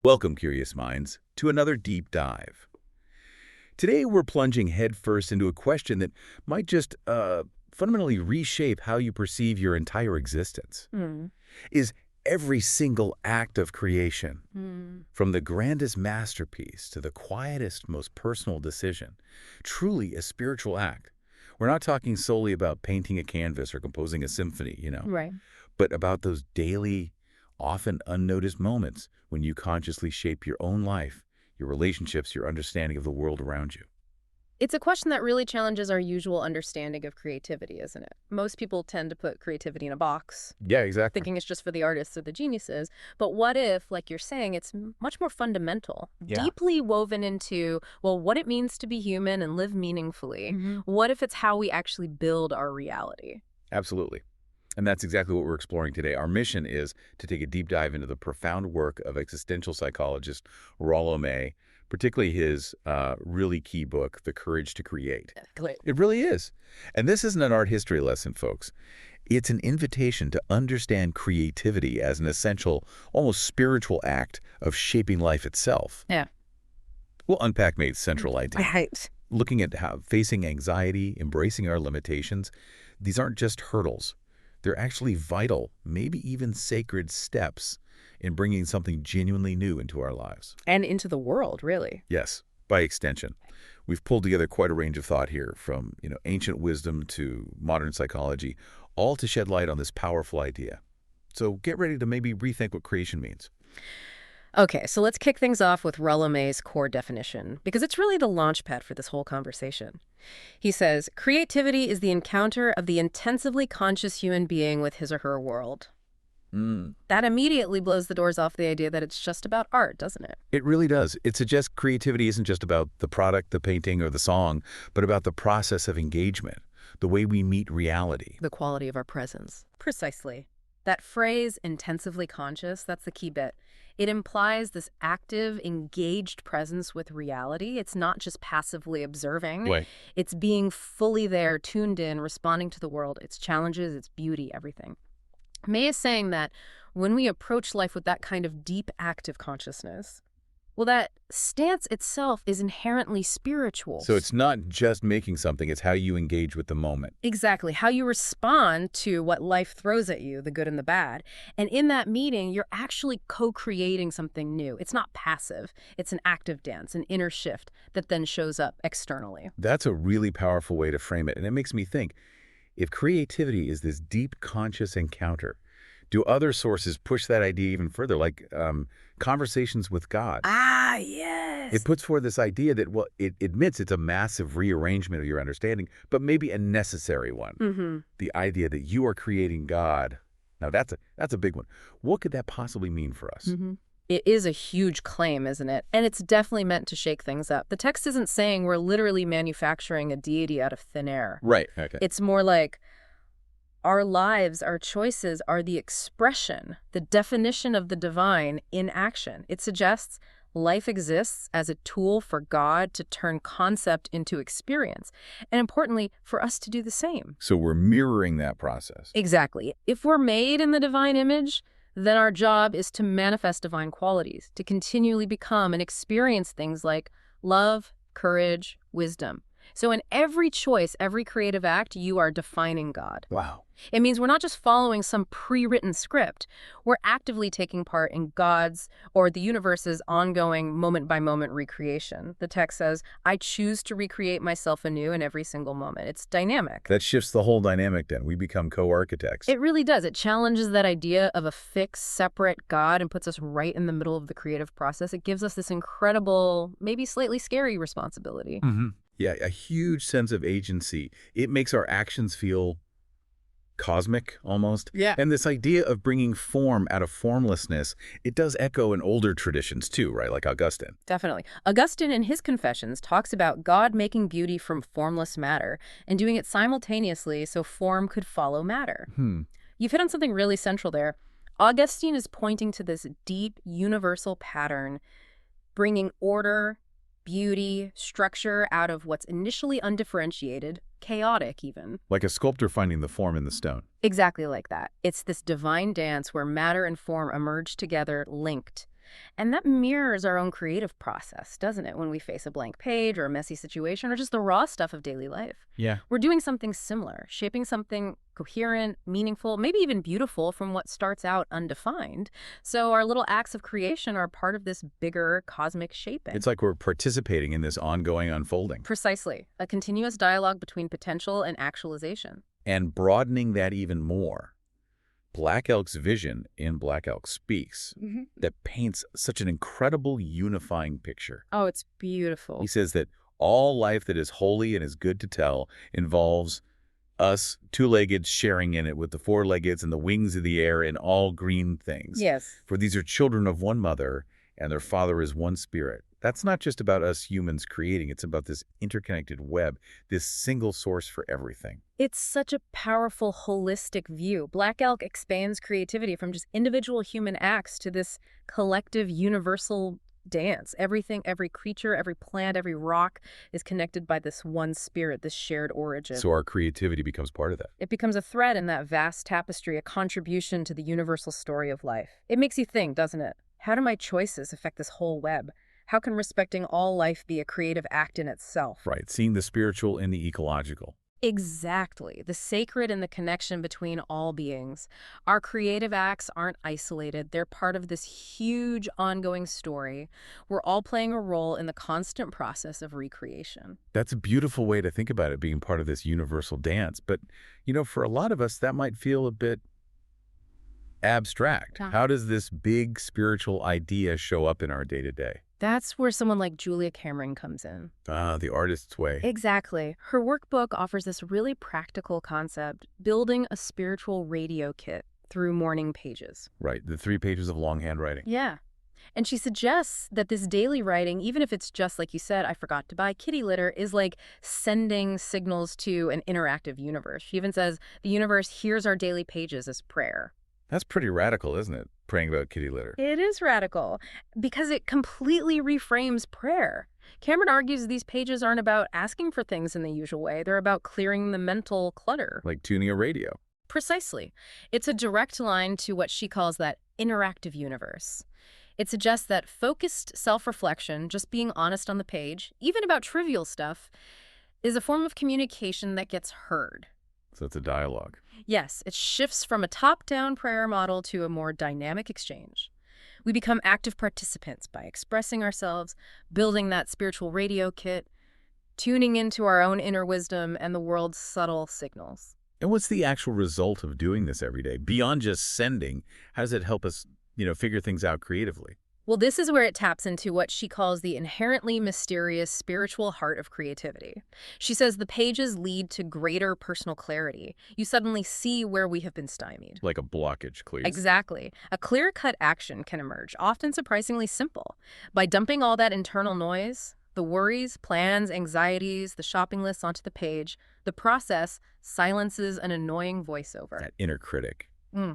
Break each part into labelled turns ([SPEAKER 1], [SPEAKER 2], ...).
[SPEAKER 1] Welcome, curious minds, to another deep dive. Today, we're plunging headfirst into a question that might just fundamentally reshape how you perceive your entire existence.
[SPEAKER 2] Hmm.
[SPEAKER 1] Is every single act of creation,
[SPEAKER 2] Hmm.
[SPEAKER 1] from the grandest masterpiece to the quietest, most personal decision, truly a spiritual act? We're not talking solely about painting a canvas or composing a symphony,
[SPEAKER 2] Right.
[SPEAKER 1] but about those daily, often unnoticed moments when you consciously shape your own life, your relationships, your understanding of the world around you.
[SPEAKER 2] It's a question that really challenges our usual understanding of creativity, isn't it? Most people tend to put creativity in a box,
[SPEAKER 1] Yeah, exactly.
[SPEAKER 2] thinking it's just for the artists or the geniuses. But what if, like you're saying, it's much more fundamental,
[SPEAKER 1] Yeah.
[SPEAKER 2] deeply woven into, well, what it means to be human and live meaningfully? What if it's how we actually build our reality?
[SPEAKER 1] Absolutely. And that's exactly what we're exploring today. Our mission is to take a deep dive into the profound work of existential psychologist Rollo May, particularly his really key book, The Courage to Create.
[SPEAKER 2] Great.
[SPEAKER 1] It really is. And this isn't an art history lesson, folks. It's an invitation to understand creativity as an essential, almost spiritual act of shaping life itself.
[SPEAKER 2] Yeah.
[SPEAKER 1] We'll unpack May's central idea,
[SPEAKER 2] Right.
[SPEAKER 1] looking at how facing anxiety, embracing our limitations, these aren't just hurdles. They're actually vital, maybe even sacred steps in bringing something genuinely new into our lives.
[SPEAKER 2] And into the world, really.
[SPEAKER 1] Yes, by extension. We've pulled together quite a range of thought here, from ancient wisdom to modern psychology, all to shed light on this powerful idea. So get ready to maybe rethink what creation means.
[SPEAKER 2] Okay, so let's kick things off with Rollo May's core definition, because it's really the launch pad for this whole conversation. He says, creativity is the encounter of the intensively conscious human being with his or her world. That immediately blows the doors off the idea that it's just about art, doesn't it?
[SPEAKER 1] It really does. It suggests creativity isn't just about the product, the painting, or the song, but about the process of engagement, the way we meet reality.
[SPEAKER 2] The quality of our presence. Precisely. That phrase, intensively conscious, that's the key bit. It implies this active, engaged presence with reality. It's not just passively observing.
[SPEAKER 1] Right.
[SPEAKER 2] It's being fully there, tuned in, responding to the world, its challenges, its beauty, everything. May is saying that when we approach life with that kind of deep, active consciousness, well, that stance itself is inherently spiritual.
[SPEAKER 1] So it's not just making something, it's how you engage with the moment.
[SPEAKER 2] Exactly. How you respond to what life throws at you, the good and the bad. And in that meeting, you're actually co-creating something new. It's not passive. It's an active dance, an inner shift that then shows up externally.
[SPEAKER 1] That's a really powerful way to frame it. And it makes me think, if creativity is this deep conscious encounter, do other sources push that idea even further, like conversations with God?
[SPEAKER 2] Ah, yes.
[SPEAKER 1] It puts forth this idea that, well, it admits it's a massive rearrangement of your understanding, but maybe a necessary one. The idea that you are creating God. Now, that's a big one. What could that possibly mean for us?
[SPEAKER 2] It is a huge claim, isn't it? And it's definitely meant to shake things up. The text isn't saying we're literally manufacturing a deity out of thin air.
[SPEAKER 1] Right. Okay.
[SPEAKER 2] It's more like our lives, our choices are the expression, the definition of the divine in action. It suggests life exists as a tool for God to turn concept into experience. And importantly, for us to do the same.
[SPEAKER 1] So we're mirroring that process.
[SPEAKER 2] Exactly. If we're made in the divine image, then our job is to manifest divine qualities, to continually become and experience things like love, courage, wisdom. So in every choice, every creative act, you are defining God.
[SPEAKER 1] Wow.
[SPEAKER 2] It means we're not just following some pre-written script. We're actively taking part in God's or the universe's ongoing moment-by-moment recreation. The text says, I choose to recreate myself anew in every single moment. It's dynamic.
[SPEAKER 1] That shifts the whole dynamic then. We become co-architects.
[SPEAKER 2] It really does. It challenges that idea of a fixed, separate God and puts us right in the middle of the creative process. It gives us this incredible, maybe slightly scary responsibility.
[SPEAKER 1] Yeah, a huge sense of agency. It makes our actions feel cosmic, almost.
[SPEAKER 2] Yeah.
[SPEAKER 1] And this idea of bringing form out of formlessness, it does echo in older traditions too, right? Like Augustine.
[SPEAKER 2] Definitely. Augustine, in his Confessions, talks about God making beauty from formless matter and doing it simultaneously so form could follow matter. You've hit on something really central there. Augustine is pointing to this deep, universal pattern, bringing order, beauty, structure out of what's initially undifferentiated, chaotic even.
[SPEAKER 1] Like a sculptor finding the form in the stone.
[SPEAKER 2] Exactly like that. It's this divine dance where matter and form emerge together, linked. And that mirrors our own creative process, doesn't it, when we face a blank page or a messy situation or just the raw stuff of daily life?
[SPEAKER 1] Yeah.
[SPEAKER 2] We're doing something similar, shaping something coherent, meaningful, maybe even beautiful from what starts out undefined. So our little acts of creation are part of this bigger cosmic shaping.
[SPEAKER 1] It's like we're participating in this ongoing unfolding.
[SPEAKER 2] Precisely, a continuous dialogue between potential and actualization.
[SPEAKER 1] And broadening that even more, Black Elk's vision in Black Elk Speaks that paints such an incredible unifying picture.
[SPEAKER 2] Oh, it's beautiful.
[SPEAKER 1] He says that all life that is holy and is good to tell involves us two-legged sharing in it with the four-leggeds and the wings of the air and all green things.
[SPEAKER 2] Yes.
[SPEAKER 1] For these are children of one mother, and their father is one spirit. That's not just about us humans creating. It's about this interconnected web, this single source for everything.
[SPEAKER 2] It's such a powerful, holistic view. Black Elk expands creativity from just individual human acts to this collective, universal dance. Everything, every creature, every plant, every rock is connected by this one spirit, this shared origin.
[SPEAKER 1] So our creativity becomes part of that.
[SPEAKER 2] It becomes a thread in that vast tapestry, a contribution to the universal story of life. It makes you think, doesn't it? How do my choices affect this whole web? How can respecting all life be a creative act in itself?
[SPEAKER 1] Right, seeing the spiritual and the ecological.
[SPEAKER 2] Exactly. The sacred and the connection between all beings. Our creative acts aren't isolated. They're part of this huge ongoing story. We're all playing a role in the constant process of recreation.
[SPEAKER 1] That's a beautiful way to think about it, being part of this universal dance. But, for a lot of us, that might feel a bit abstract.
[SPEAKER 2] Yeah.
[SPEAKER 1] How does this big spiritual idea show up in our day-to-day?
[SPEAKER 2] That's where someone like Julia Cameron comes in.
[SPEAKER 1] The artist's way.
[SPEAKER 2] Exactly. Her workbook offers this really practical concept, building a spiritual radio kit through morning pages.
[SPEAKER 1] Right, the 3 pages of long handwriting.
[SPEAKER 2] Yeah. And she suggests that this daily writing, even if it's just like you said, I forgot to buy kitty litter, is like sending signals to an interactive universe. She even says the universe hears our daily pages as prayer.
[SPEAKER 1] That's pretty radical, isn't it? Praying about kitty litter.
[SPEAKER 2] It is radical because it completely reframes prayer. Cameron argues these pages aren't about asking for things in the usual way. They're about clearing the mental clutter.
[SPEAKER 1] Like tuning a radio.
[SPEAKER 2] Precisely. It's a direct line to what she calls that interactive universe. It suggests that focused self-reflection, just being honest on the page, even about trivial stuff, is a form of communication that gets heard.
[SPEAKER 1] So it's a dialogue.
[SPEAKER 2] Yes, it shifts from a top-down prayer model to a more dynamic exchange. We become active participants by expressing ourselves, building that spiritual radio kit, tuning into our own inner wisdom and the world's subtle signals.
[SPEAKER 1] And what's the actual result of doing this every day? Beyond just sending, how does it help us, figure things out creatively?
[SPEAKER 2] Well, this is where it taps into what she calls the inherently mysterious spiritual heart of creativity. She says the pages lead to greater personal clarity. You suddenly see where we have been stymied.
[SPEAKER 1] Like a blockage clears.
[SPEAKER 2] Exactly. A clear-cut action can emerge, often surprisingly simple. By dumping all that internal noise, the worries, plans, anxieties, the shopping lists onto the page, the process silences an annoying voiceover.
[SPEAKER 1] That inner critic.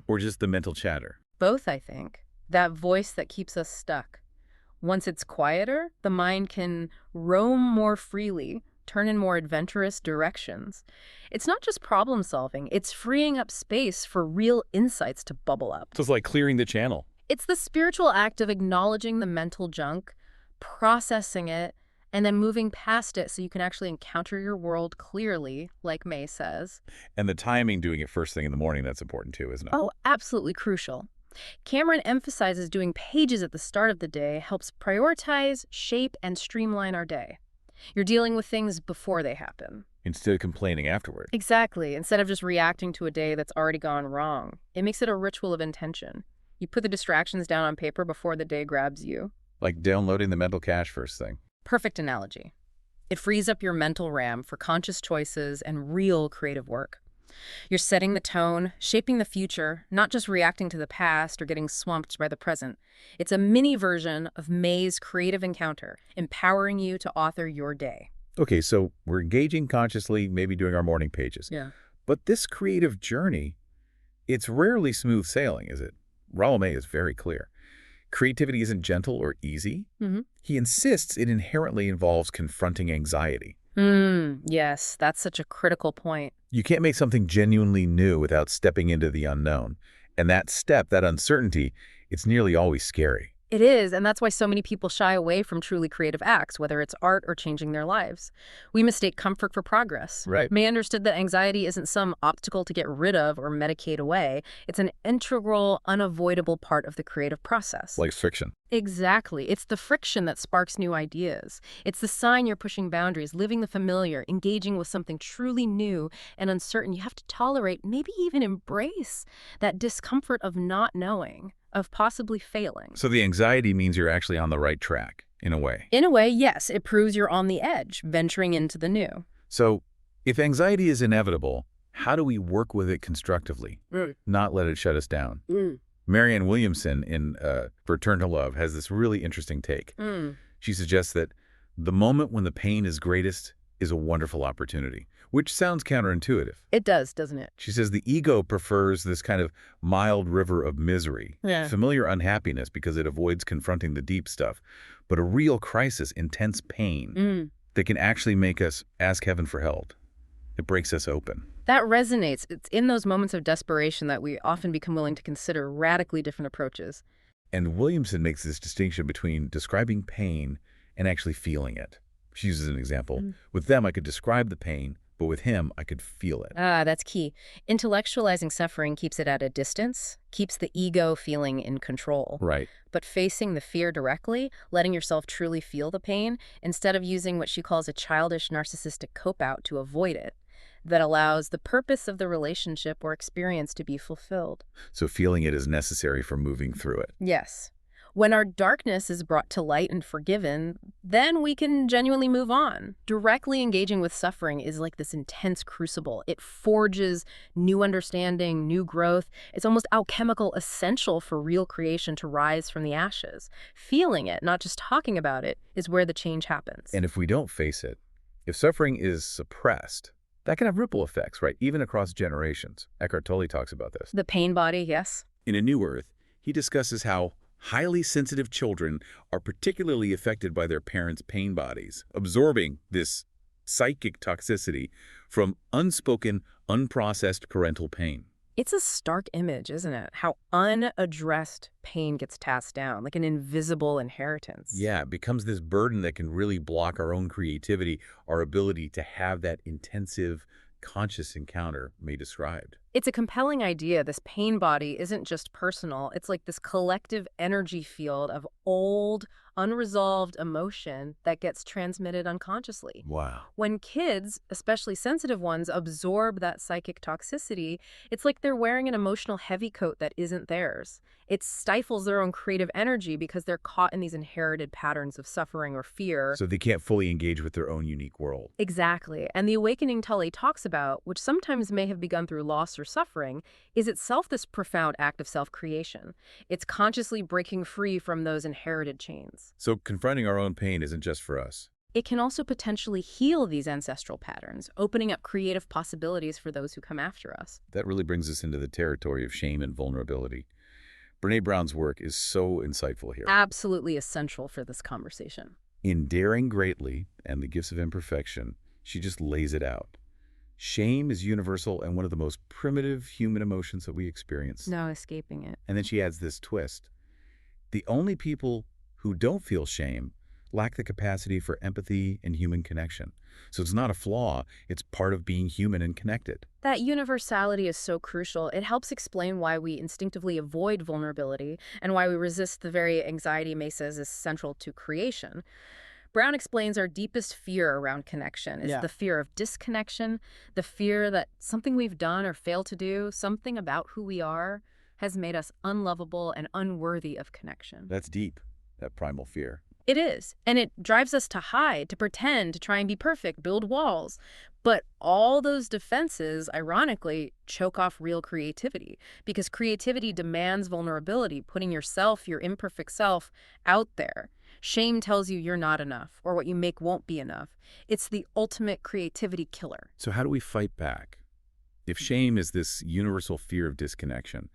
[SPEAKER 1] Or just the mental chatter.
[SPEAKER 2] Both, I think. That voice that keeps us stuck. Once it's quieter, the mind can roam more freely, turn in more adventurous directions. It's not just problem solving, it's freeing up space for real insights to bubble up.
[SPEAKER 1] So it's like clearing the channel.
[SPEAKER 2] It's the spiritual act of acknowledging the mental junk, processing it, and then moving past it so you can actually encounter your world clearly, like May says.
[SPEAKER 1] And the timing, doing it first thing in the morning, that's important too, isn't it?
[SPEAKER 2] Oh, absolutely crucial. Cameron emphasizes doing pages at the start of the day helps prioritize, shape, and streamline our day. You're dealing with things before they happen.
[SPEAKER 1] Instead of complaining afterward.
[SPEAKER 2] Exactly. Instead of just reacting to a day that's already gone wrong. It makes it a ritual of intention. You put the distractions down on paper before the day grabs you.
[SPEAKER 1] Like downloading the mental cache first thing.
[SPEAKER 2] Perfect analogy. It frees up your mental RAM for conscious choices and real creative work. You're setting the tone, shaping the future, not just reacting to the past or getting swamped by the present. It's a mini version of May's creative encounter, empowering you to author your day.
[SPEAKER 1] Okay, so we're engaging consciously, maybe doing our morning pages.
[SPEAKER 2] Yeah.
[SPEAKER 1] But this creative journey, it's rarely smooth sailing, is it? Rollo May is very clear. Creativity isn't gentle or easy. He insists it inherently involves confronting anxiety.
[SPEAKER 2] Yes, that's such a critical point.
[SPEAKER 1] You can't make something genuinely new without stepping into the unknown. And that step, that uncertainty, it's nearly always scary.
[SPEAKER 2] It is, and that's why so many people shy away from truly creative acts, whether it's art or changing their lives. We mistake comfort for progress.
[SPEAKER 1] Right.
[SPEAKER 2] May understood that anxiety isn't some obstacle to get rid of or medicate away. It's an integral, unavoidable part of the creative process.
[SPEAKER 1] Like fiction.
[SPEAKER 2] Exactly. It's the friction that sparks new ideas. It's the sign you're pushing boundaries, living the familiar, engaging with something truly new and uncertain. You have to tolerate, maybe even embrace, that discomfort of not knowing, of possibly failing.
[SPEAKER 1] So the anxiety means you're actually on the right track, in a way.
[SPEAKER 2] In a way, yes, it proves you're on the edge, venturing into the new.
[SPEAKER 1] So if anxiety is inevitable, how do we work with it constructively, not let it shut us down? Marianne Williamson in For Turn to Love has this really interesting take. She suggests that the moment when the pain is greatest is a wonderful opportunity, which sounds counterintuitive.
[SPEAKER 2] It does, doesn't it?
[SPEAKER 1] She says the ego prefers this kind of mild river of misery,
[SPEAKER 2] Yeah.
[SPEAKER 1] familiar unhappiness because it avoids confronting the deep stuff, but a real crisis, intense pain that can actually make us ask heaven for help. It breaks us open.
[SPEAKER 2] That resonates. It's in those moments of desperation that we often become willing to consider radically different approaches.
[SPEAKER 1] And Williamson makes this distinction between describing pain and actually feeling it. She uses an example. With them, I could describe the pain, but with him, I could feel it.
[SPEAKER 2] Ah, that's key. Intellectualizing suffering keeps it at a distance, keeps the ego feeling in control.
[SPEAKER 1] Right.
[SPEAKER 2] But facing the fear directly, letting yourself truly feel the pain, instead of using what she calls a childish narcissistic cope-out to avoid it, that allows the purpose of the relationship or experience to be fulfilled.
[SPEAKER 1] So feeling it is necessary for moving through it.
[SPEAKER 2] Yes. When our darkness is brought to light and forgiven, then we can genuinely move on. Directly engaging with suffering is like this intense crucible. It forges new understanding, new growth. It's almost alchemical, essential for real creation to rise from the ashes. Feeling it, not just talking about it, is where the change happens.
[SPEAKER 1] And if we don't face it, if suffering is suppressed, that can have ripple effects, right? Even across generations. Eckhart Tolle talks about this.
[SPEAKER 2] The pain body, yes.
[SPEAKER 1] In A New Earth, he discusses how highly sensitive children are particularly affected by their parents' pain bodies, absorbing this psychic toxicity from unspoken, unprocessed parental pain.
[SPEAKER 2] It's a stark image, isn't it? How unaddressed pain gets passed down, like an invisible inheritance.
[SPEAKER 1] Yeah, it becomes this burden that can really block our own creativity, our ability to have that intensive, conscious encounter May described.
[SPEAKER 2] It's a compelling idea. This pain body isn't just personal. It's like this collective energy field of old, unresolved emotion that gets transmitted unconsciously.
[SPEAKER 1] Wow.
[SPEAKER 2] When kids, especially sensitive ones, absorb that psychic toxicity, it's like they're wearing an emotional heavy coat that isn't theirs. It stifles their own creative energy because they're caught in these inherited patterns of suffering or fear.
[SPEAKER 1] So they can't fully engage with their own unique world.
[SPEAKER 2] Exactly. And the awakening Tully talks about, which sometimes may have begun through loss or suffering, is itself this profound act of self-creation. It's consciously breaking free from those inherited chains.
[SPEAKER 1] So confronting our own pain isn't just for us.
[SPEAKER 2] It can also potentially heal these ancestral patterns, opening up creative possibilities for those who come after us.
[SPEAKER 1] That really brings us into the territory of shame and vulnerability. Brene Brown's work is so insightful here.
[SPEAKER 2] Absolutely essential for this conversation.
[SPEAKER 1] In Daring Greatly and the Gifts of Imperfection, she just lays it out. Shame is universal and one of the most primitive human emotions that we experience.
[SPEAKER 2] No escaping it.
[SPEAKER 1] And then she adds this twist. The only people who don't feel shame lack the capacity for empathy and human connection. So it's not a flaw, it's part of being human and connected.
[SPEAKER 2] That universality is so crucial. It helps explain why we instinctively avoid vulnerability and why we resist the very anxiety May says is central to creation. Brown explains our deepest fear around connection is the fear of disconnection, the fear that something we've done or failed to do, something about who we are, has made us unlovable and unworthy of connection.
[SPEAKER 1] That's deep, that primal fear.
[SPEAKER 2] It is, and it drives us to hide, to pretend, to try and be perfect, build walls. But all those defenses, ironically, choke off real creativity, because creativity demands vulnerability, putting yourself, your imperfect self, out there. Shame tells you you're not enough, or what you make won't be enough. It's the ultimate creativity killer.
[SPEAKER 1] So how do we fight back? If shame is this universal fear of disconnection,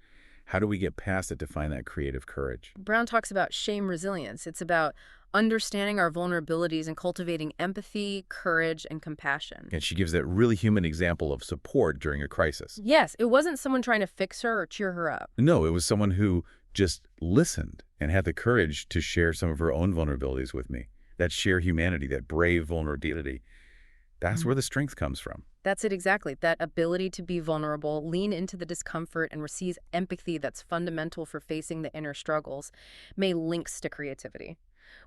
[SPEAKER 1] how do we get past it to find that creative courage?
[SPEAKER 2] Brown talks about shame resilience. It's about understanding our vulnerabilities and cultivating empathy, courage, and compassion.
[SPEAKER 1] And she gives that really human example of support during a crisis.
[SPEAKER 2] Yes, it wasn't someone trying to fix her or cheer her up.
[SPEAKER 1] No, it was someone who just listened and had the courage to share some of her own vulnerabilities with me. That sheer humanity, that brave vulnerability, that's where the strength comes from.
[SPEAKER 2] That's it exactly. That ability to be vulnerable, lean into the discomfort, and receive empathy that's fundamental for facing the inner struggles may links to creativity.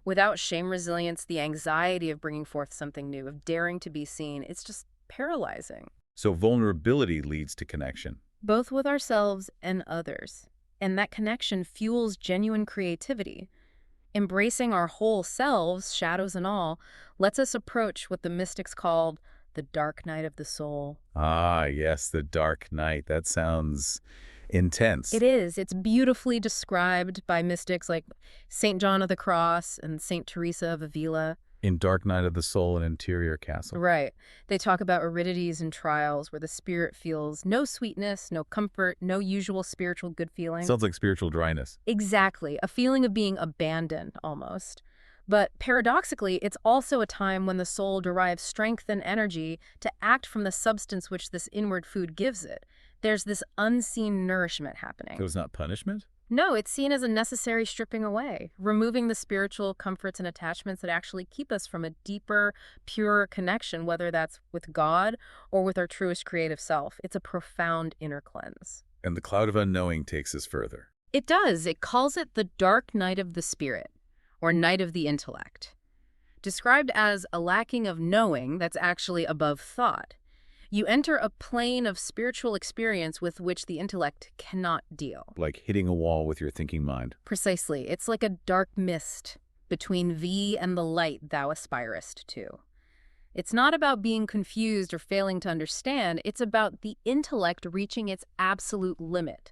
[SPEAKER 2] Without shame resilience, the anxiety of bringing forth something new, of daring to be seen, it's just paralyzing,
[SPEAKER 1] So vulnerability leads to connection.
[SPEAKER 2] both with ourselves and others. And that connection fuels genuine creativity. Embracing our whole selves, shadows and all, lets us approach what the mystics called the dark night of the soul.
[SPEAKER 1] Ah, yes, the dark night. That sounds intense.
[SPEAKER 2] It is. It's beautifully described by mystics like St. John of the Cross and St. Teresa of Avila.
[SPEAKER 1] In Dark Night of the Soul, an interior castle.
[SPEAKER 2] Right. They talk about aridities and trials where the spirit feels no sweetness, no comfort, no usual spiritual good feeling.
[SPEAKER 1] Sounds like spiritual dryness.
[SPEAKER 2] Exactly. A feeling of being abandoned, almost. But paradoxically, it's also a time when the soul derives strength and energy to act from the substance which this inward food gives it. There's this unseen nourishment happening.
[SPEAKER 1] So it's not punishment?
[SPEAKER 2] No, it's seen as a necessary stripping away, removing the spiritual comforts and attachments that actually keep us from a deeper, purer connection, whether that's with God or with our truest creative self. It's a profound inner cleanse.
[SPEAKER 1] And the cloud of unknowing takes us further.
[SPEAKER 2] It does. It calls it the dark night of the spirit, or night of the intellect. Described as a lacking of knowing that's actually above thought. You enter a plane of spiritual experience with which the intellect cannot deal.
[SPEAKER 1] Like hitting a wall with your thinking mind.
[SPEAKER 2] Precisely. It's like a dark mist between thee and the light thou aspirest to. It's not about being confused or failing to understand. It's about the intellect reaching its absolute limit.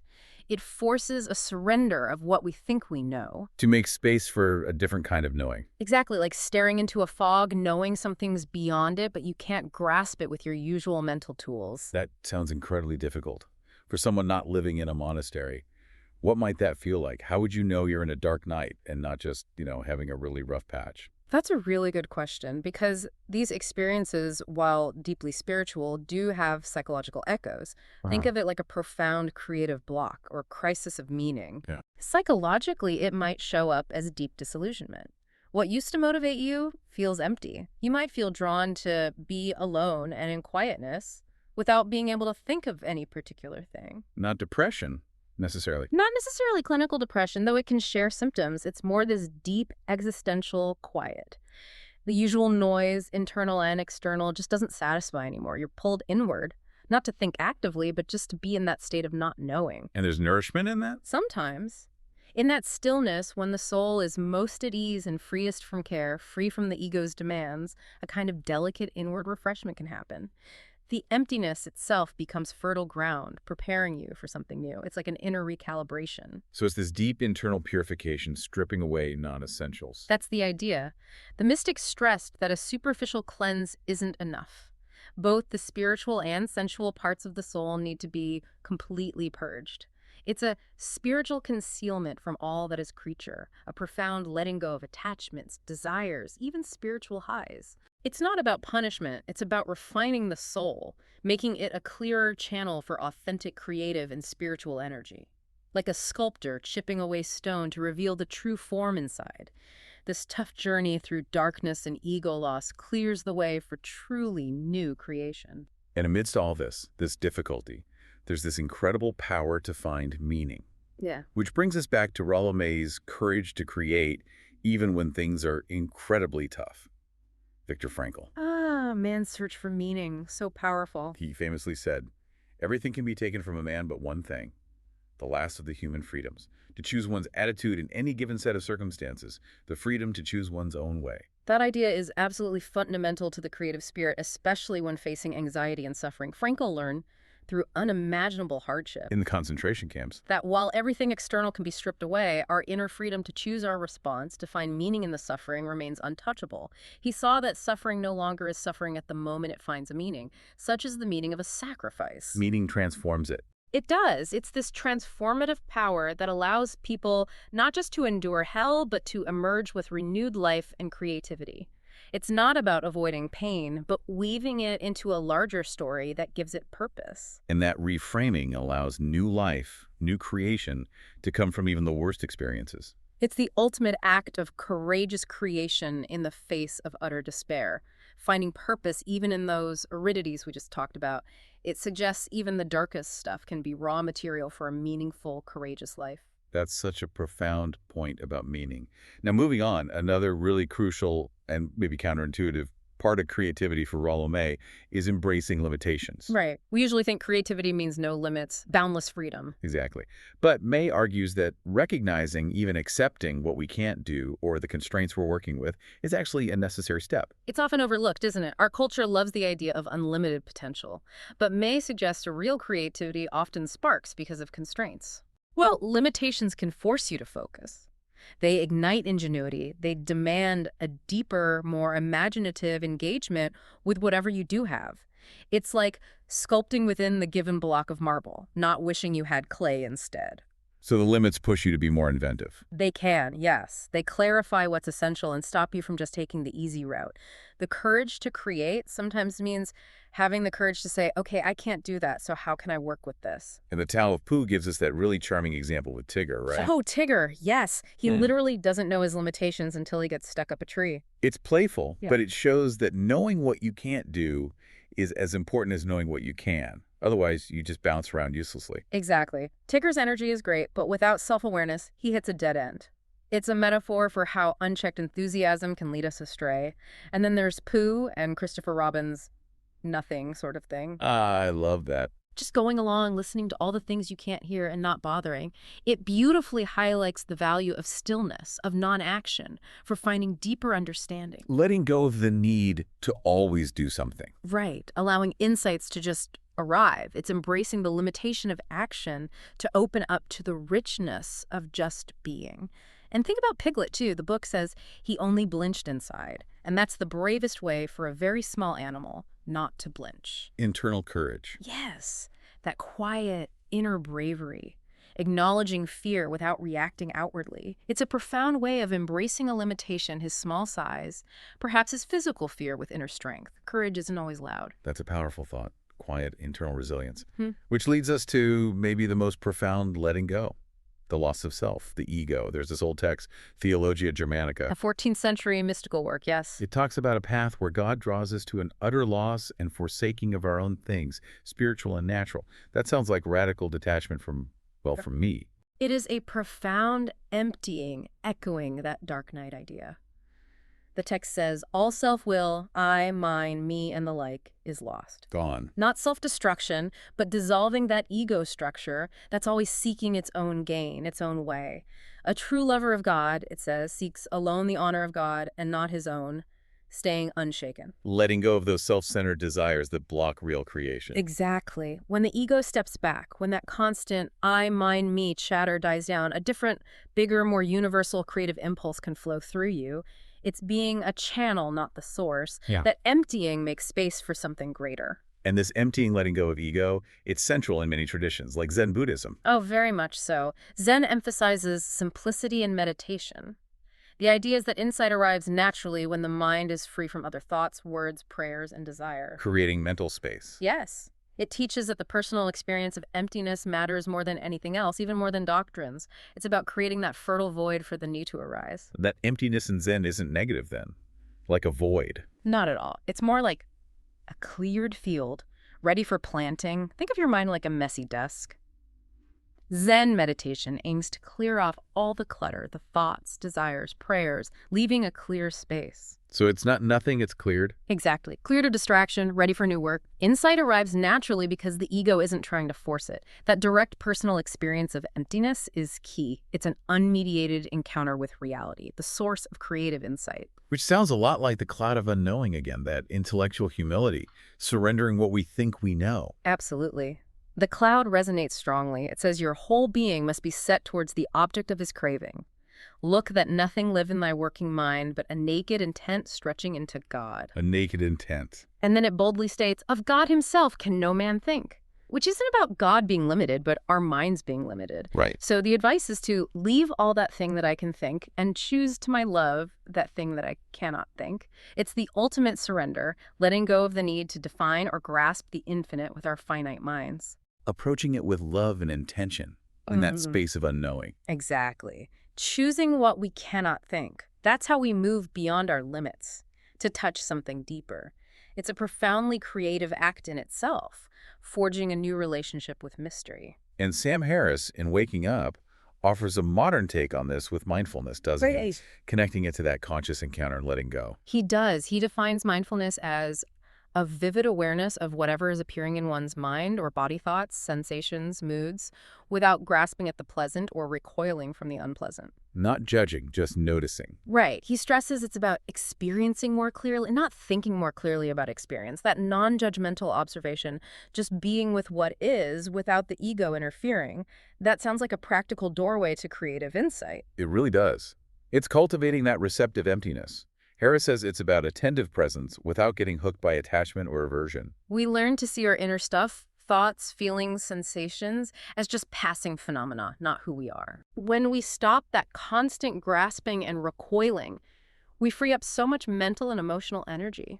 [SPEAKER 2] It forces a surrender of what we think we know.
[SPEAKER 1] To make space for a different kind of knowing.
[SPEAKER 2] Exactly, like staring into a fog, knowing something's beyond it, but you can't grasp it with your usual mental tools.
[SPEAKER 1] That sounds incredibly difficult. For someone not living in a monastery, what might that feel like? How would you know you're in a dark night and not just, having a really rough patch?
[SPEAKER 2] That's a really good question, because these experiences, while deeply spiritual, do have psychological echoes. Think of it like a profound creative block or crisis of meaning.
[SPEAKER 1] Yeah.
[SPEAKER 2] Psychologically, it might show up as deep disillusionment. What used to motivate you feels empty. You might feel drawn to be alone and in quietness without being able to think of any particular thing.
[SPEAKER 1] Not depression, necessarily.
[SPEAKER 2] Not necessarily clinical depression, though it can share symptoms. It's more this deep existential quiet. The usual noise, internal and external, just doesn't satisfy anymore. You're pulled inward, not to think actively, but just to be in that state of not knowing.
[SPEAKER 1] And there's nourishment in that?
[SPEAKER 2] Sometimes. In that stillness, when the soul is most at ease and freest from care, free from the ego's demands, a kind of delicate inward refreshment can happen. The emptiness itself becomes fertile ground, preparing you for something new. It's like an inner recalibration.
[SPEAKER 1] So it's this deep internal purification, stripping away non-essentials.
[SPEAKER 2] That's the idea. The mystics stressed that a superficial cleanse isn't enough. Both the spiritual and sensual parts of the soul need to be completely purged. It's a spiritual concealment from all that is creature, a profound letting go of attachments, desires, even spiritual highs. It's not about punishment, it's about refining the soul, making it a clearer channel for authentic creative and spiritual energy. Like a sculptor chipping away stone to reveal the true form inside. This tough journey through darkness and ego loss clears the way for truly new creation.
[SPEAKER 1] And amidst all this difficulty, there's this incredible power to find meaning.
[SPEAKER 2] Yeah.
[SPEAKER 1] Which brings us back to Rollo May's courage to create even when things are incredibly tough. Viktor Frankl.
[SPEAKER 2] Man's search for meaning, so powerful.
[SPEAKER 1] He famously said, "Everything can be taken from a man but one thing, the last of the human freedoms, to choose one's attitude in any given set of circumstances, the freedom to choose one's own way."
[SPEAKER 2] That idea is absolutely fundamental to the creative spirit, especially when facing anxiety and suffering. Frankl learned through unimaginable hardship
[SPEAKER 1] In the concentration camps.
[SPEAKER 2] that while everything external can be stripped away, our inner freedom to choose our response, to find meaning in the suffering, remains untouchable. He saw that suffering no longer is suffering at the moment it finds a meaning. Such is the meaning of a sacrifice.
[SPEAKER 1] Meaning transforms it.
[SPEAKER 2] It does. It's this transformative power that allows people not just to endure hell, but to emerge with renewed life and creativity. It's not about avoiding pain, but weaving it into a larger story that gives it purpose.
[SPEAKER 1] And that reframing allows new life new creation to come from even the worst experiences.
[SPEAKER 2] It's the ultimate act of courageous creation in the face of utter despair, finding purpose even in those aridities we just talked about. It suggests even the darkest stuff can be raw material for a meaningful, courageous life.
[SPEAKER 1] That's such a profound point about meaning. Now, moving on, another really crucial and maybe counterintuitive part of creativity for Rollo May is embracing limitations.
[SPEAKER 2] Right. We usually think creativity means no limits, boundless freedom.
[SPEAKER 1] Exactly. But May argues that recognizing, even accepting what we can't do or the constraints we're working with is actually a necessary step.
[SPEAKER 2] It's often overlooked, isn't it? Our culture loves the idea of unlimited potential, but May suggests a real creativity often sparks because of constraints. Well, limitations can force you to focus. They ignite ingenuity. They demand a deeper, more imaginative engagement with whatever you do have. It's like sculpting within the given block of marble, not wishing you had clay instead.
[SPEAKER 1] So the limits push you to be more inventive.
[SPEAKER 2] They can, yes. They clarify what's essential and stop you from just taking the easy route. The courage to create sometimes means having the courage to say, okay, I can't do that, so how can I work with this?
[SPEAKER 1] And the Tao of Pooh gives us that really charming example with Tigger, right?
[SPEAKER 2] Oh, Tigger, yes. He literally doesn't know his limitations until he gets stuck up a tree.
[SPEAKER 1] It's playful,
[SPEAKER 2] Yeah.
[SPEAKER 1] but it shows that knowing what you can't do is as important as knowing what you can. Otherwise, you just bounce around uselessly.
[SPEAKER 2] Exactly. Tigger's energy is great, but without self-awareness, he hits a dead end. It's a metaphor for how unchecked enthusiasm can lead us astray. And then there's Pooh and Christopher Robin's nothing sort of thing.
[SPEAKER 1] I love that.
[SPEAKER 2] Just going along, listening to all the things you can't hear and not bothering. It beautifully highlights the value of stillness, of non-action, for finding deeper understanding.
[SPEAKER 1] Letting go of the need to always do something.
[SPEAKER 2] Right. Allowing insights to just arrive. It's embracing the limitation of action to open up to the richness of just being. And think about Piglet, too. The book says he only blinched inside. And that's the bravest way for a very small animal not to blinch.
[SPEAKER 1] Internal courage.
[SPEAKER 2] Yes, that quiet inner bravery, acknowledging fear without reacting outwardly. It's a profound way of embracing a limitation, his small size, perhaps his physical fear with inner strength. Courage isn't always loud.
[SPEAKER 1] That's a powerful thought. Quiet internal resilience. Which leads us to maybe the most profound letting go. The loss of self, the ego. There's this old text, Theologia Germanica.
[SPEAKER 2] A 14th century mystical work, yes.
[SPEAKER 1] It talks about a path where God draws us to an utter loss and forsaking of our own things, spiritual and natural. That sounds like radical detachment from, well, from me.
[SPEAKER 2] It is a profound emptying, echoing that dark night idea. The text says, all self-will, I, mine, me, and the like, is lost.
[SPEAKER 1] Gone.
[SPEAKER 2] Not self-destruction, but dissolving that ego structure that's always seeking its own gain, its own way. A true lover of God, it says, seeks alone the honor of God and not his own, staying unshaken.
[SPEAKER 1] Letting go of those self-centered desires that block real creation.
[SPEAKER 2] Exactly. When the ego steps back, when that constant I, mine, me chatter dies down, a different, bigger, more universal creative impulse can flow through you. It's being a channel, not the source.
[SPEAKER 1] Yeah.
[SPEAKER 2] That emptying makes space for something greater.
[SPEAKER 1] And this emptying, letting go of ego, it's central in many traditions, like Zen Buddhism.
[SPEAKER 2] Oh, very much so. Zen emphasizes simplicity and meditation. The idea is that insight arrives naturally when the mind is free from other thoughts, words, prayers, and desire.
[SPEAKER 1] Creating mental space.
[SPEAKER 2] Yes. It teaches that the personal experience of emptiness matters more than anything else, even more than doctrines. It's about creating that fertile void for the new to arise.
[SPEAKER 1] That emptiness in Zen isn't negative then, like a void.
[SPEAKER 2] Not at all. It's more like a cleared field, ready for planting. Think of your mind like a messy desk. Zen meditation aims to clear off all the clutter, the thoughts, desires, prayers, leaving a clear space.
[SPEAKER 1] So it's not nothing, it's cleared.
[SPEAKER 2] Exactly. Cleared of distraction, ready for new work. Insight arrives naturally because the ego isn't trying to force it. That direct personal experience of emptiness is key. It's an unmediated encounter with reality, the source of creative insight.
[SPEAKER 1] Which sounds a lot like the cloud of unknowing again, that intellectual humility, surrendering what we think we know.
[SPEAKER 2] Absolutely. The cloud resonates strongly. It says your whole being must be set towards the object of his craving. Look that nothing live in thy working mind, but a naked intent stretching into God.
[SPEAKER 1] A naked intent.
[SPEAKER 2] And then it boldly states, of God himself can no man think. Which isn't about God being limited, but our minds being limited.
[SPEAKER 1] Right.
[SPEAKER 2] So the advice is to leave all that thing that I can think and choose to my love that thing that I cannot think. It's the ultimate surrender, letting go of the need to define or grasp the infinite with our finite minds.
[SPEAKER 1] Approaching it with love and intention. in that space of unknowing.
[SPEAKER 2] Exactly. Choosing what we cannot think. That's how we move beyond our limits, to touch something deeper. It's a profoundly creative act in itself, forging a new relationship with mystery.
[SPEAKER 1] And Sam Harris, in Waking Up, offers a modern take on this with mindfulness, doesn't he?
[SPEAKER 2] Right.
[SPEAKER 1] Connecting it to that conscious encounter and letting go.
[SPEAKER 2] He does. He defines mindfulness as a vivid awareness of whatever is appearing in one's mind or body thoughts, sensations, moods, without grasping at the pleasant or recoiling from the unpleasant.
[SPEAKER 1] Not judging, just noticing.
[SPEAKER 2] Right. He stresses it's about experiencing more clearly, not thinking more clearly about experience. That non-judgmental observation, just being with what is without the ego interfering. That sounds like a practical doorway to creative insight.
[SPEAKER 1] It really does. It's cultivating that receptive emptiness. Harris says it's about attentive presence without getting hooked by attachment or aversion.
[SPEAKER 2] We learn to see our inner stuff, thoughts, feelings, sensations, as just passing phenomena, not who we are. When we stop that constant grasping and recoiling, we free up so much mental and emotional energy.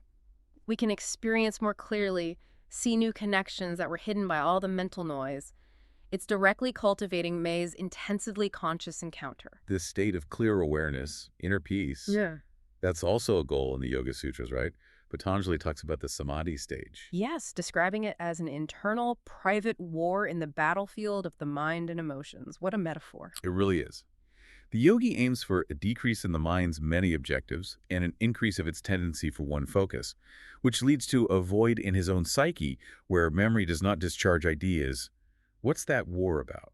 [SPEAKER 2] We can experience more clearly, see new connections that were hidden by all the mental noise. It's directly cultivating May's intensively conscious encounter.
[SPEAKER 1] This state of clear awareness, inner peace, that's also a goal in the Yoga Sutras, right? Patanjali talks about the samadhi stage.
[SPEAKER 2] Yes, describing it as an internal, private war in the battlefield of the mind and emotions. What a metaphor.
[SPEAKER 1] It really is. The yogi aims for a decrease in the mind's many objectives and an increase of its tendency for one focus, which leads to a void in his own psyche where memory does not discharge ideas. What's that war about?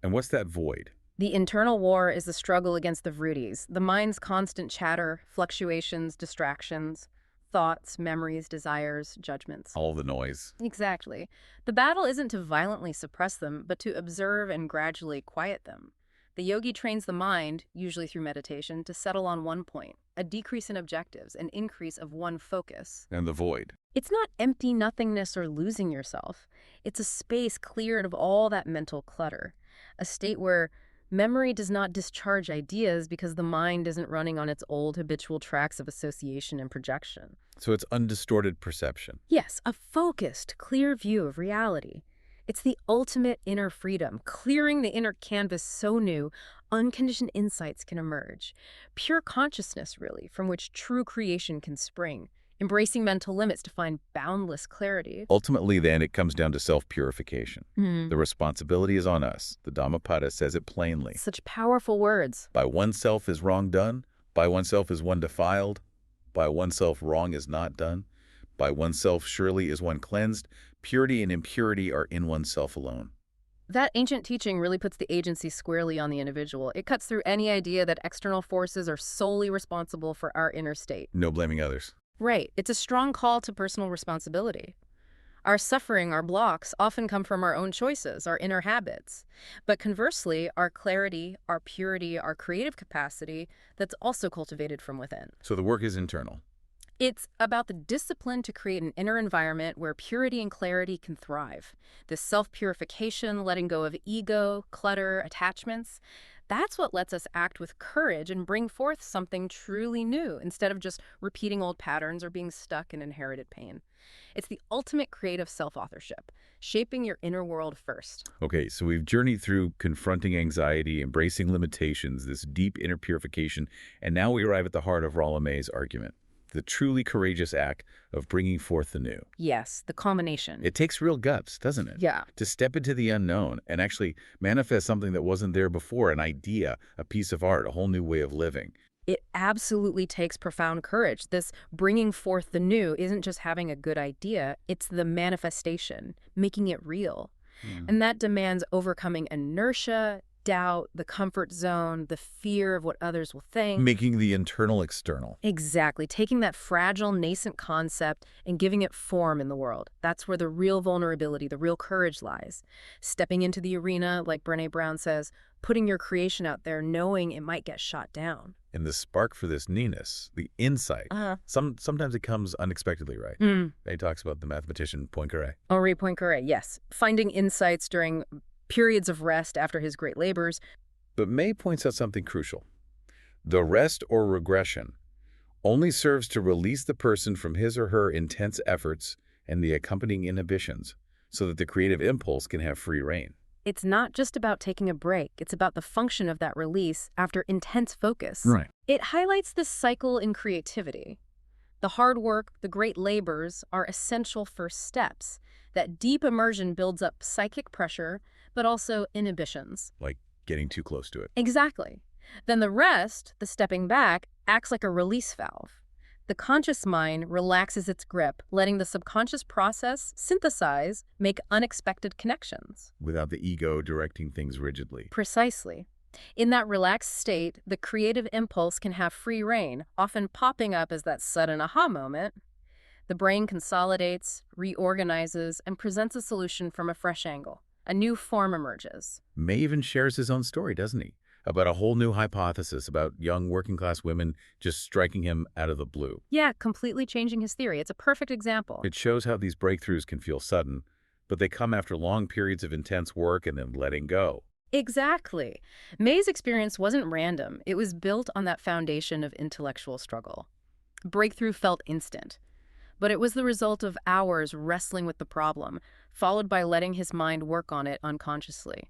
[SPEAKER 1] And what's that void?
[SPEAKER 2] The internal war is the struggle against the vrittis, the mind's constant chatter, fluctuations, distractions, thoughts, memories, desires, judgments.
[SPEAKER 1] All the noise.
[SPEAKER 2] Exactly. The battle isn't to violently suppress them, but to observe and gradually quiet them. The yogi trains the mind, usually through meditation, to settle on one point, a decrease in objectives, an increase of one focus.
[SPEAKER 1] And the void.
[SPEAKER 2] It's not empty nothingness or losing yourself. It's a space cleared of all that mental clutter, a state where memory does not discharge ideas because the mind isn't running on its old habitual tracks of association and projection.
[SPEAKER 1] So it's undistorted perception.
[SPEAKER 2] Yes, a focused, clear view of reality. It's the ultimate inner freedom, clearing the inner canvas so new, unconditioned insights can emerge. Pure consciousness, really, from which true creation can spring. Embracing mental limits to find boundless clarity.
[SPEAKER 1] Ultimately, then, it comes down to self-purification. The responsibility is on us. The Dhammapada says it plainly.
[SPEAKER 2] Such powerful words.
[SPEAKER 1] By oneself is wrong done. By oneself is one defiled. By oneself wrong is not done. By oneself surely is one cleansed. Purity and impurity are in oneself alone.
[SPEAKER 2] That ancient teaching really puts the agency squarely on the individual. It cuts through any idea that external forces are solely responsible for our inner state.
[SPEAKER 1] No blaming others.
[SPEAKER 2] Right. It's a strong call to personal responsibility. Our suffering, our blocks, often come from our own choices, our inner habits. But conversely, our clarity, our purity, our creative capacity, that's also cultivated from within.
[SPEAKER 1] So the work is internal.
[SPEAKER 2] It's about the discipline to create an inner environment where purity and clarity can thrive. This self-purification, letting go of ego, clutter, attachments, that's what lets us act with courage and bring forth something truly new instead of just repeating old patterns or being stuck in inherited pain. It's the ultimate creative self-authorship, shaping your inner world first.
[SPEAKER 1] Okay, so we've journeyed through confronting anxiety, embracing limitations, this deep inner purification, and now we arrive at the heart of Rollo May's argument. The truly courageous act of bringing forth the new.
[SPEAKER 2] Yes, the culmination.
[SPEAKER 1] It takes real guts, doesn't it?
[SPEAKER 2] Yeah.
[SPEAKER 1] To step into the unknown and actually manifest something that wasn't there before, an idea, a piece of art, a whole new way of living.
[SPEAKER 2] It absolutely takes profound courage. This bringing forth the new isn't just having a good idea, it's the manifestation, making it real. And that demands overcoming inertia, doubt, the comfort zone, the fear of what others will think.
[SPEAKER 1] Making the internal external.
[SPEAKER 2] Exactly. Taking that fragile, nascent concept and giving it form in the world. That's where the real vulnerability, the real courage lies. Stepping into the arena, like Brené Brown says, putting your creation out there knowing it might get shot down.
[SPEAKER 1] And the spark for this newness, the insight, sometimes it comes unexpectedly, right? He talks about the mathematician Poincaré.
[SPEAKER 2] Henri Poincaré, yes. Finding insights during periods of rest after his great labors.
[SPEAKER 1] But May points out something crucial. The rest or regression only serves to release the person from his or her intense efforts and the accompanying inhibitions so that the creative impulse can have free rein.
[SPEAKER 2] It's not just about taking a break. It's about the function of that release after intense focus.
[SPEAKER 1] Right.
[SPEAKER 2] It highlights this cycle in creativity. The hard work, the great labors are essential first steps. That deep immersion builds up psychic pressure, but also inhibitions.
[SPEAKER 1] Like getting too close to it.
[SPEAKER 2] Exactly. Then the rest, the stepping back, acts like a release valve. The conscious mind relaxes its grip, letting the subconscious process, synthesize, make unexpected connections.
[SPEAKER 1] Without the ego directing things rigidly.
[SPEAKER 2] Precisely. In that relaxed state, the creative impulse can have free rein, often popping up as that sudden aha moment. The brain consolidates, reorganizes, and presents a solution from a fresh angle. A new form emerges.
[SPEAKER 1] May even shares his own story, doesn't he? About a whole new hypothesis about young working-class women just striking him out of the blue.
[SPEAKER 2] Yeah, completely changing his theory. It's a perfect example.
[SPEAKER 1] It shows how these breakthroughs can feel sudden, but they come after long periods of intense work and then letting go.
[SPEAKER 2] Exactly. May's experience wasn't random. It was built on that foundation of intellectual struggle. Breakthrough felt instant, but it was the result of hours wrestling with the problem, followed by letting his mind work on it unconsciously.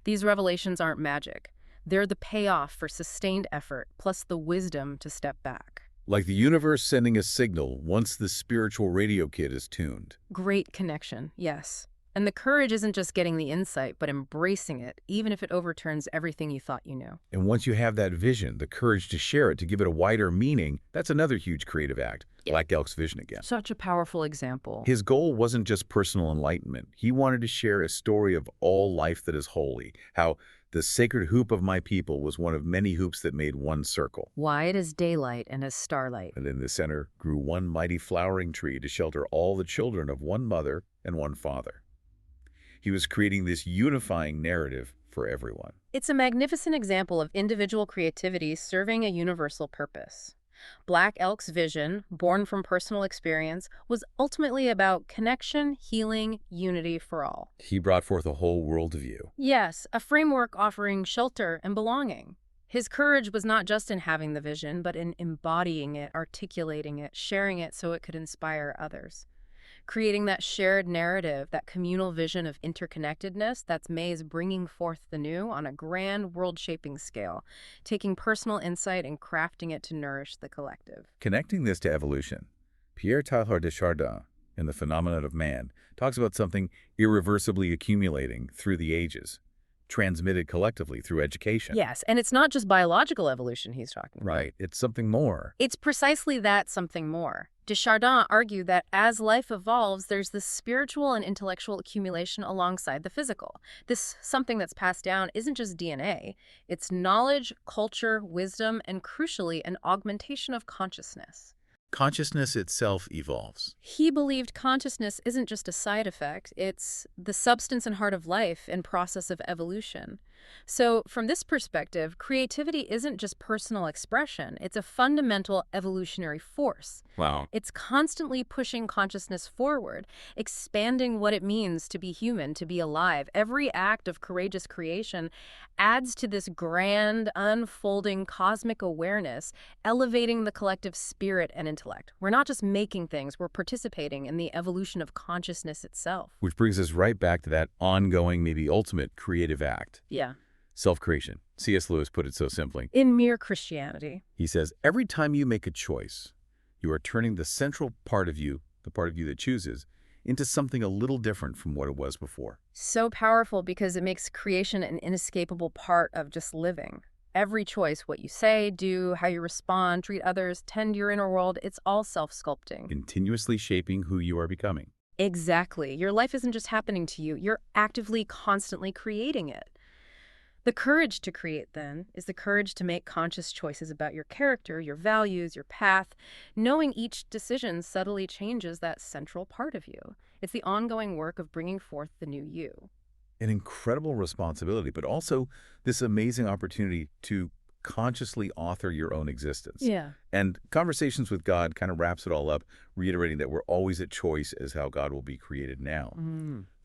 [SPEAKER 2] These revelations aren't magic. They're the payoff for sustained effort, plus the wisdom to step back.
[SPEAKER 1] Like the universe sending a signal once the spiritual radio kit is tuned.
[SPEAKER 2] Great connection, yes. And the courage isn't just getting the insight, but embracing it, even if it overturns everything you thought you knew.
[SPEAKER 1] And once you have that vision, the courage to share it, to give it a wider meaning, that's another huge creative act. Black Elk's vision again.
[SPEAKER 2] Such a powerful example.
[SPEAKER 1] His goal wasn't just personal enlightenment. He wanted to share a story of all life that is holy, how the sacred hoop of my people was one of many hoops that made one circle.
[SPEAKER 2] Wide as daylight and as starlight.
[SPEAKER 1] And in the center grew one mighty flowering tree to shelter all the children of one mother and one father. He was creating this unifying narrative for everyone.
[SPEAKER 2] It's a magnificent example of individual creativity serving a universal purpose. Black Elk's vision, born from personal experience, was ultimately about connection, healing, unity for all.
[SPEAKER 1] He brought forth a whole worldview.
[SPEAKER 2] Yes, a framework offering shelter and belonging. His courage was not just in having the vision, but in embodying it, articulating it, sharing it so it could inspire others. Creating that shared narrative, that communal vision of interconnectedness, that's May's bringing forth the new on a grand world-shaping scale, taking personal insight and crafting it to nourish the collective.
[SPEAKER 1] Connecting this to evolution, Pierre Teilhard de Chardin, in The Phenomenon of Man, talks about something irreversibly accumulating through the ages, transmitted collectively through education.
[SPEAKER 2] Yes, and it's not just biological evolution he's talking about.
[SPEAKER 1] Right, it's something more.
[SPEAKER 2] It's precisely that something more. Chardin argued that as life evolves, there's this spiritual and intellectual accumulation alongside the physical. This something that's passed down isn't just DNA. It's knowledge, culture, wisdom, and crucially, an augmentation of consciousness.
[SPEAKER 1] Consciousness itself evolves.
[SPEAKER 2] He believed consciousness isn't just a side effect. It's the substance and heart of life and process of evolution. So from this perspective, creativity isn't just personal expression. It's a fundamental evolutionary force.
[SPEAKER 1] Wow.
[SPEAKER 2] It's constantly pushing consciousness forward, expanding what it means to be human, to be alive. Every act of courageous creation adds to this grand, unfolding cosmic awareness, elevating the collective spirit and intellect. We're not just making things, we're participating in the evolution of consciousness itself.
[SPEAKER 1] Which brings us right back to that ongoing, maybe ultimate creative act.
[SPEAKER 2] Yeah.
[SPEAKER 1] Self-creation. C.S. Lewis put it so simply.
[SPEAKER 2] In Mere Christianity.
[SPEAKER 1] He says, every time you make a choice, you are turning the central part of you, the part of you that chooses, into something a little different from what it was before.
[SPEAKER 2] So powerful because it makes creation an inescapable part of just living. Every choice, what you say, do, how you respond, treat others, tend your inner world, it's all self-sculpting.
[SPEAKER 1] Continuously shaping who you are becoming.
[SPEAKER 2] Exactly. Your life isn't just happening to you. You're actively, constantly creating it. The courage to create, then, is the courage to make conscious choices about your character, your values, your path. Knowing each decision subtly changes that central part of you. It's the ongoing work of bringing forth the new you.
[SPEAKER 1] An incredible responsibility, but also this amazing opportunity to consciously author your own existence.
[SPEAKER 2] Yeah.
[SPEAKER 1] And Conversations with God kind of wraps it all up, reiterating that we're always at choice as how God will be created now.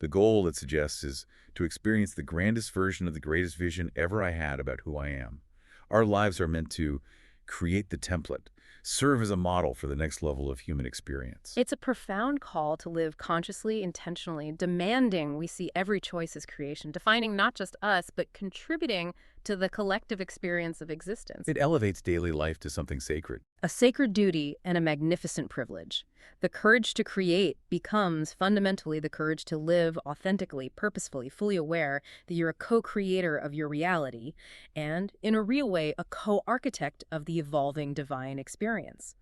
[SPEAKER 1] The goal, it suggests, is to experience the grandest version of the greatest vision ever I had about who I am. Our lives are meant to create the template, serve as a model for the next level of human experience.
[SPEAKER 2] It's a profound call to live consciously, intentionally, demanding we see every choice as creation, defining not just us, but contributing to the collective experience of existence.
[SPEAKER 1] It elevates daily life to something sacred.
[SPEAKER 2] A sacred duty and a magnificent privilege. The courage to create becomes fundamentally the courage to live authentically, purposefully, fully aware that you're a co-creator of your reality and, in a real way, a co-architect of the evolving divine experience.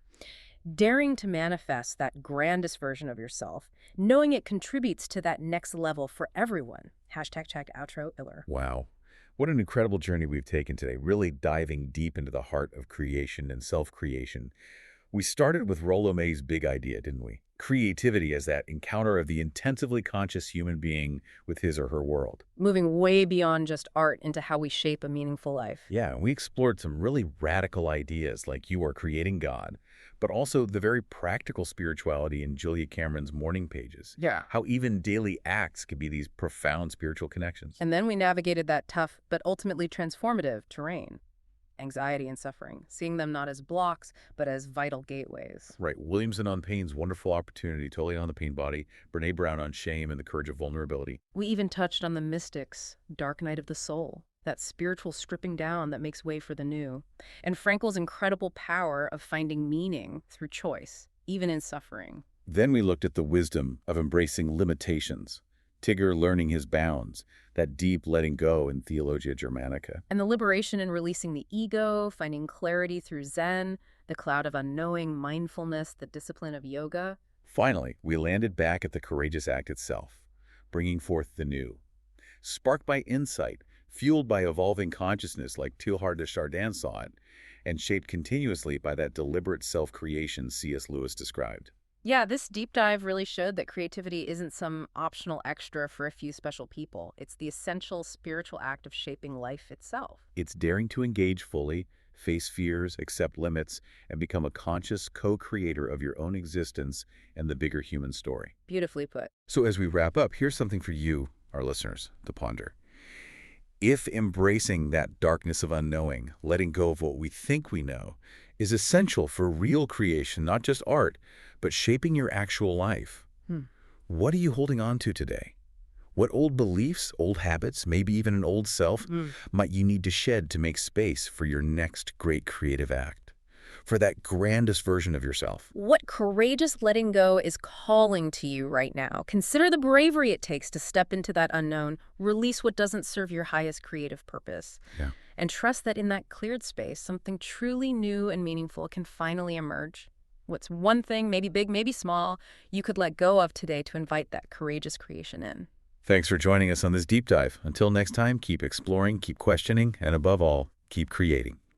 [SPEAKER 2] Daring to manifest that grandest version of yourself, knowing it contributes to that next level for everyone. #outro Iller.
[SPEAKER 1] Wow. What an incredible journey we've taken today, really diving deep into the heart of creation and self-creation. We started with Rollo May's big idea, didn't we? Creativity as that encounter of the intensively conscious human being with his or her world.
[SPEAKER 2] Moving way beyond just art into how we shape a meaningful life.
[SPEAKER 1] Yeah, we explored some really radical ideas like you are creating God, but also the very practical spirituality in Julia Cameron's Morning Pages.
[SPEAKER 2] Yeah.
[SPEAKER 1] How even daily acts could be these profound spiritual connections.
[SPEAKER 2] And then we navigated that tough but ultimately transformative terrain. Anxiety and suffering, seeing them not as blocks, but as vital gateways.
[SPEAKER 1] Right, Williamson on pain's wonderful opportunity, totally on the pain body, Brene Brown on shame and the courage of vulnerability.
[SPEAKER 2] We even touched on the mystics' dark night of the soul, that spiritual stripping down that makes way for the new, and Frankl's incredible power of finding meaning through choice, even in suffering.
[SPEAKER 1] Then we looked at the wisdom of embracing limitations, Tigger learning his bounds, that deep letting go in Theologia Germanica.
[SPEAKER 2] And the liberation in releasing the ego, finding clarity through Zen, the cloud of unknowing, mindfulness, the discipline of yoga.
[SPEAKER 1] Finally, we landed back at the courageous act itself, bringing forth the new. Sparked by insight, fueled by evolving consciousness like Teilhard de Chardin saw it, and shaped continuously by that deliberate self-creation C.S. Lewis described.
[SPEAKER 2] Yeah, this deep dive really showed that creativity isn't some optional extra for a few special people. It's the essential spiritual act of shaping life itself.
[SPEAKER 1] It's daring to engage fully, face fears, accept limits, and become a conscious co-creator of your own existence and the bigger human story.
[SPEAKER 2] Beautifully put.
[SPEAKER 1] So as we wrap up, here's something for you, our listeners, to ponder. If embracing that darkness of unknowing, letting go of what we think we know, is essential for real creation, not just art, but shaping your actual life, what are you holding on to today? What old beliefs, old habits, maybe even an old self, might you need to shed to make space for your next great creative act? For that grandest version of yourself?
[SPEAKER 2] What courageous letting go is calling to you right now? Consider the bravery it takes to step into that unknown, release what doesn't serve your highest creative purpose, and trust that in that cleared space, something truly new and meaningful can finally emerge. What's one thing, maybe big, maybe small, you could let go of today to invite that courageous creation in?
[SPEAKER 1] Thanks for joining us on this deep dive. Until next time, keep exploring, keep questioning, and above all, keep creating.